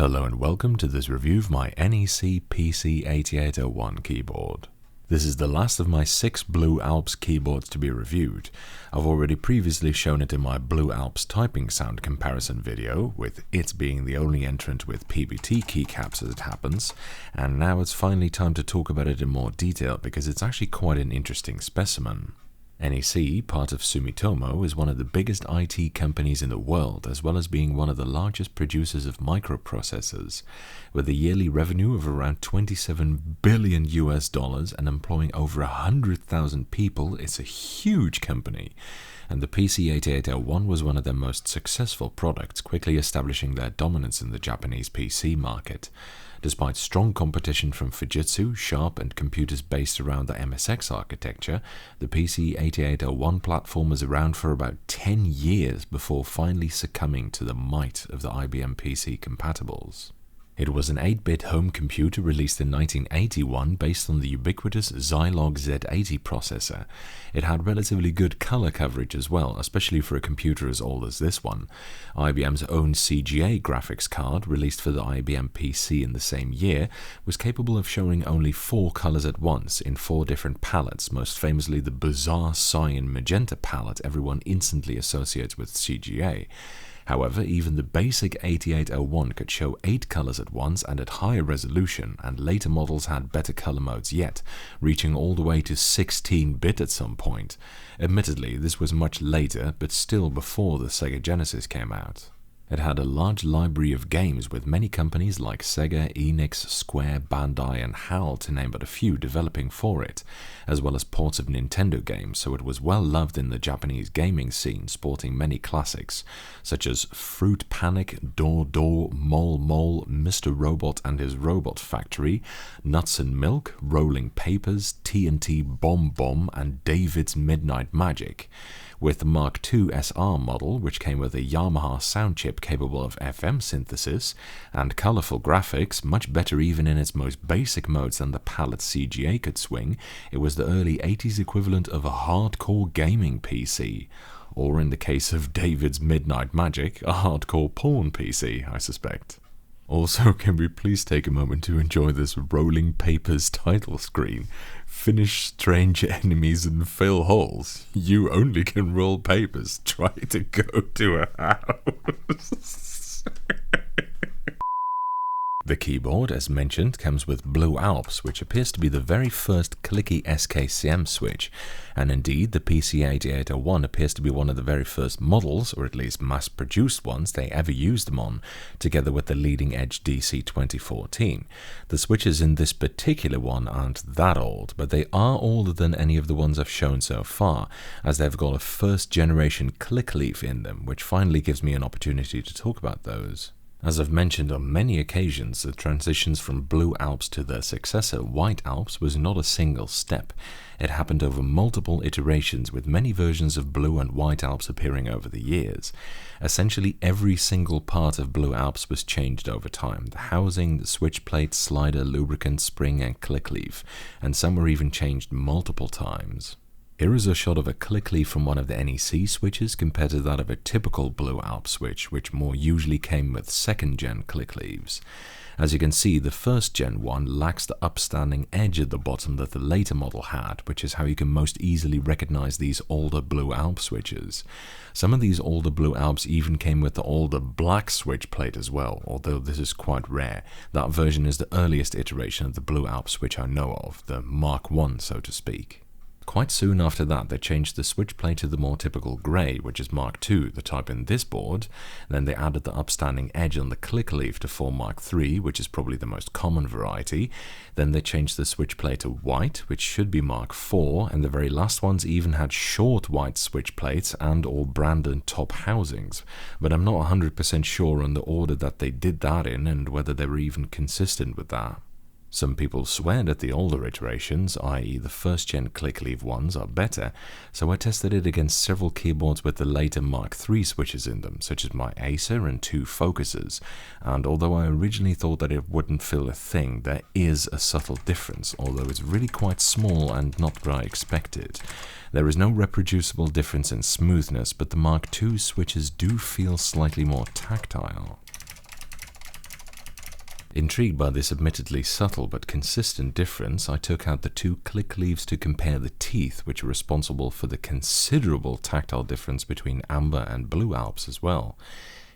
Hello and welcome to this review of my NEC PC-8801 keyboard. This is the last of my 6 Blue Alps keyboards to be reviewed. I've already previously shown it in my Blue Alps typing sound comparison video, with it being the only entrant with PBT keycaps as it happens, and now it's finally time to talk about it in more detail because it's actually quite an interesting specimen. NEC, part of Sumitomo, is one of the biggest IT companies in the world, as well as being one of the largest producers of microprocessors. With a yearly revenue of around $27 billion and employing over 100,000 people, it's a huge company. And the PC-8801 was one of their most successful products, quickly establishing their dominance in the Japanese PC market. Despite strong competition from Fujitsu, Sharp, and computers based around the MSX architecture, the PC-8801 platform was around for about 10 years before finally succumbing to the might of the IBM PC compatibles. It was an 8-bit home computer released in 1981 based on the ubiquitous Zilog Z80 processor. It had relatively good color coverage as well, especially for a computer as old as this one. IBM's own CGA graphics card, released for the IBM PC in the same year, was capable of showing only 4 colors at once in 4 different palettes, most famously the bizarre cyan magenta palette everyone instantly associates with CGA. However, even the basic 8801 could show 8 colors at once and at higher resolution, and later models had better color modes yet, reaching all the way to 16-bit at some point. Admittedly, this was much later, but still before the Sega Genesis came out. It had a large library of games with many companies like Sega, Enix, Square, Bandai and HAL to name but a few developing for it, as well as ports of Nintendo games, so it was well loved in the Japanese gaming scene, sporting many classics such as Fruit Panic, Door Door, Mole Mole, Mr. Robot and His Robot Factory, Nuts and Milk, Rolling Papers, TNT Bomb Bomb and David's Midnight Magic. With the Mark II SR model, which came with a Yamaha sound chip capable of FM synthesis, and colourful graphics, much better even in its most basic modes than the palette CGA could swing, it was the early 80s equivalent of a hardcore gaming PC. Or in the case of David's Midnight Magic, a hardcore porn PC, I suspect. Also, can we please take a moment to enjoy this Rolling Papers title screen? Finish strange enemies and fill holes. You only can roll papers. Try to go to a house. The keyboard, as mentioned, comes with Blue Alps, which appears to be the very first clicky SKCM switch, and indeed the PC-8801 appears to be one of the very first models, or at least mass-produced ones, they ever used them on, together with the leading-edge DC 2014. The switches in this particular one aren't that old, but they are older than any of the ones I've shown so far, as they've got a first-generation click leaf in them, which finally gives me an opportunity to talk about those. As I've mentioned on many occasions, the transitions from Blue Alps to their successor, White Alps, was not a single step. It happened over multiple iterations, with many versions of Blue and White Alps appearing over the years. Essentially every single part of Blue Alps was changed over time: the housing, the switch plate, slider, lubricant, spring and click leaf, and some were even changed multiple times. Here is a shot of a click leaf from one of the NEC switches compared to that of a typical Blue Alps switch, which more usually came with 2nd gen click leaves. As you can see, the 1st gen one lacks the upstanding edge at the bottom that the later model had, which is how you can most easily recognize these older Blue Alps switches. Some of these older Blue Alps even came with the older black switch plate as well, although this is quite rare. That version is the earliest iteration of the Blue Alps switch I know of, the Mark I, so to speak. Quite soon after that, they changed the switch plate to the more typical grey, which is Mark II, the type in this board. Then they added the upstanding edge on the click leaf to form Mark III, which is probably the most common variety. Then they changed the switch plate to white, which should be Mark IV, and the very last ones even had short white switch plates and or Brandon top housings. But I'm not 100% sure on the order that they did that in and whether they were even consistent with that. Some people swear that the older iterations, i.e. the 1st gen click leaf ones, are better, so I tested it against several keyboards with the later Mark III switches in them, such as my Acer and 2 Focuses, and although I originally thought that it wouldn't feel a thing, there is a subtle difference, although it's really quite small and not what I expected. There is no reproducible difference in smoothness, but the Mark II switches do feel slightly more tactile. Intrigued by this admittedly subtle but consistent difference, I took out the two click leaves to compare the teeth, which are responsible for the considerable tactile difference between amber and blue Alps as well.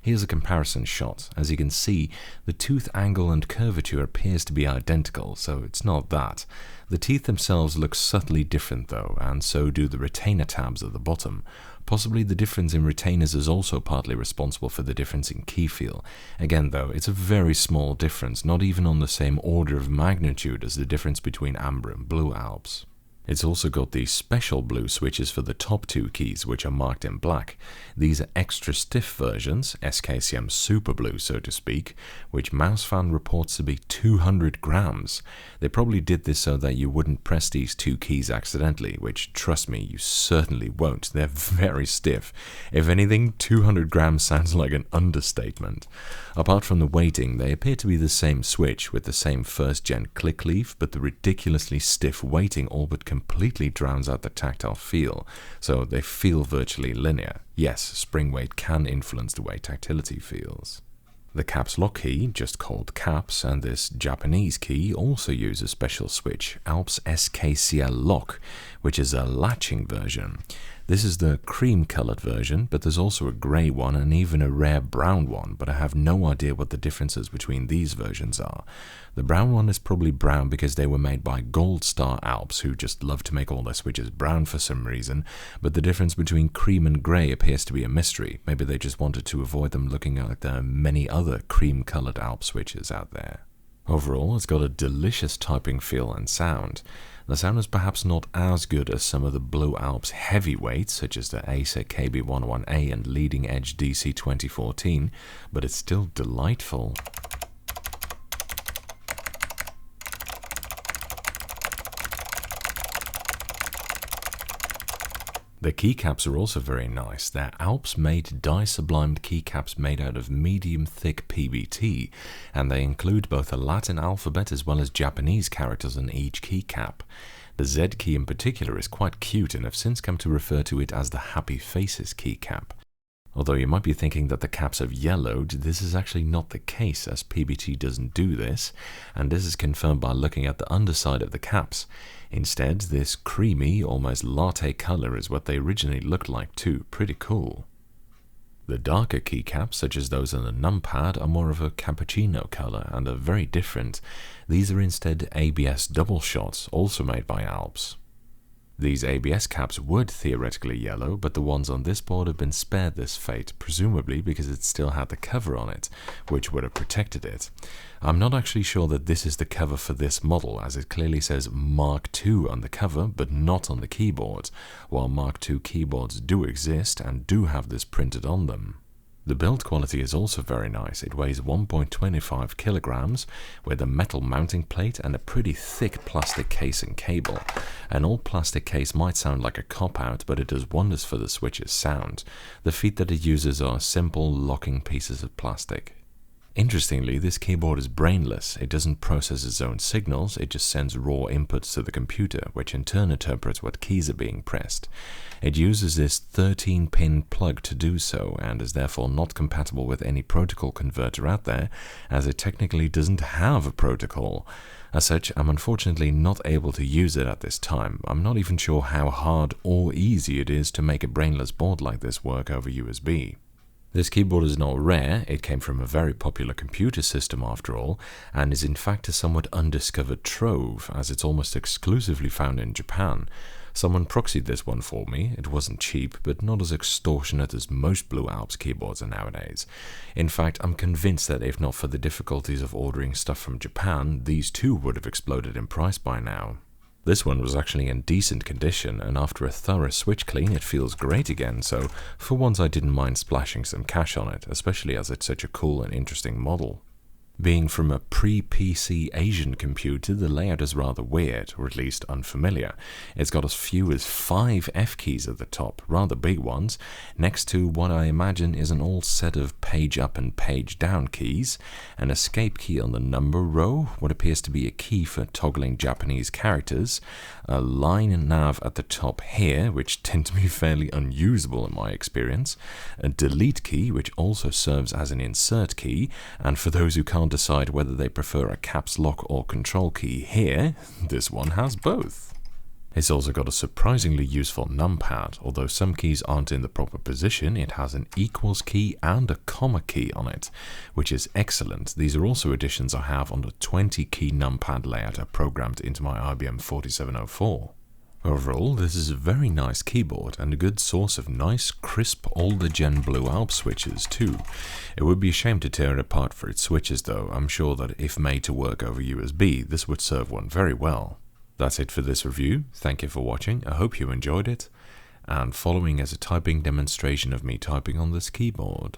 Here's a comparison shot. As you can see, the tooth angle and curvature appears to be identical, so it's not that. The teeth themselves look subtly different though, and so do the retainer tabs at the bottom. Possibly the difference in retainers is also partly responsible for the difference in key feel. Again though, it's a very small difference, not even on the same order of magnitude as the difference between amber and blue Alps. It's also got these special blue switches for the top two keys, which are marked in black. These are extra stiff versions, SKCM Super Blue so to speak, which Mousefan reports to be 200 grams. They probably did this so that you wouldn't press these two keys accidentally, which, trust me, you certainly won't. They're very stiff. If anything, 200 grams sounds like an understatement. Apart from the weighting, they appear to be the same switch with the same first-gen click leaf, but the ridiculously stiff weighting all but completely drowns out the tactile feel, so they feel virtually linear. Yes, spring weight can influence the way Tactility feels. The caps lock key, just called caps, and this Japanese key also use a special switch, Alps SKCM Lock, which is a latching version. This is the cream-colored version, but there's also a grey one and even a rare brown one, but I have no idea what the differences between these versions are. The brown one is probably brown because they were made by Gold Star Alps, who just love to make all their switches brown for some reason, but the difference between cream and grey appears to be a mystery. Maybe they just wanted to avoid them looking like the many other cream-colored Alps switches out there. Overall, it's got a delicious typing feel and sound. The sound is perhaps not as good as some of the Blue Alps heavyweights, such as the Acer KB101A and Leading Edge DC 2014, but it's still delightful. The keycaps are also very nice. They're Alps-made dye-sublimed keycaps made out of medium-thick PBT, and they include both a Latin alphabet as well as Japanese characters on each keycap. The Z key in particular is quite cute, and I've since come to refer to it as the Happy Faces keycap. Although you might be thinking that the caps have yellowed, this is actually not the case, as PBT doesn't do this, and this is confirmed by looking at the underside of the caps. Instead, this creamy, almost latte color is what they originally looked like too. Pretty cool. The darker keycaps, such as those on the numpad, are more of a cappuccino color and are very different. These are instead ABS double shots, also made by Alps. These ABS caps would theoretically yellow, but the ones on this board have been spared this fate, presumably because it still had the cover on it, which would have protected it. I'm not actually sure that this is the cover for this model, as it clearly says Mark II on the cover, but not on the keyboard, while Mark II keyboards do exist and do have this printed on them. The build quality is also very nice. It weighs 1.25 kilograms with a metal mounting plate and a pretty thick plastic case and cable. An all plastic case might sound like a cop-out, but it does wonders for the switch's sound. The feet that it uses are simple locking pieces of plastic. Interestingly, this keyboard is brainless. It doesn't process its own signals, it just sends raw inputs to the computer, which in turn interprets what keys are being pressed. It uses this 13-pin plug to do so, and is therefore not compatible with any protocol converter out there, as it technically doesn't have a protocol. As such, I'm unfortunately not able to use it at this time. I'm not even sure how hard or easy it is to make a brainless board like this work over USB. This keyboard is not rare, it came from a very popular computer system after all, and is in fact a somewhat undiscovered trove, as it's almost exclusively found in Japan. Someone proxied this one for me. It wasn't cheap, but not as extortionate as most Blue Alps keyboards are nowadays. In fact, I'm convinced that if not for the difficulties of ordering stuff from Japan, these too would have exploded in price by now. This one was actually in decent condition, and after a thorough switch clean it feels great again, so for once I didn't mind splashing some cash on it, especially as it's such a cool and interesting model. Being from a pre-PC Asian computer, the layout is rather weird, or at least unfamiliar. It's got as few as 5 F keys at the top, rather big ones, next to what I imagine is an all set of page up and page down keys, an escape key on the number row, what appears to be a key for toggling Japanese characters, a line nav at the top here, which tend to be fairly unusable in my experience, a delete key, which also serves as an insert key, and for those who can't can't decide whether they prefer a caps lock or control key here, this one has both. It's also got a surprisingly useful numpad. Although some keys aren't in the proper position, it has an equals key and a comma key on it, which is excellent. These are also additions I have on the 20 key numpad layout I programmed into my IBM 4704. Overall, this is a very nice keyboard and a good source of nice, crisp, older gen Blue Alps switches too. It would be a shame to tear it apart for its switches though. I'm sure that if made to work over USB, this would serve one very well. That's it for this review. Thank you for watching. I hope you enjoyed it. And following is a typing demonstration of me typing on this keyboard.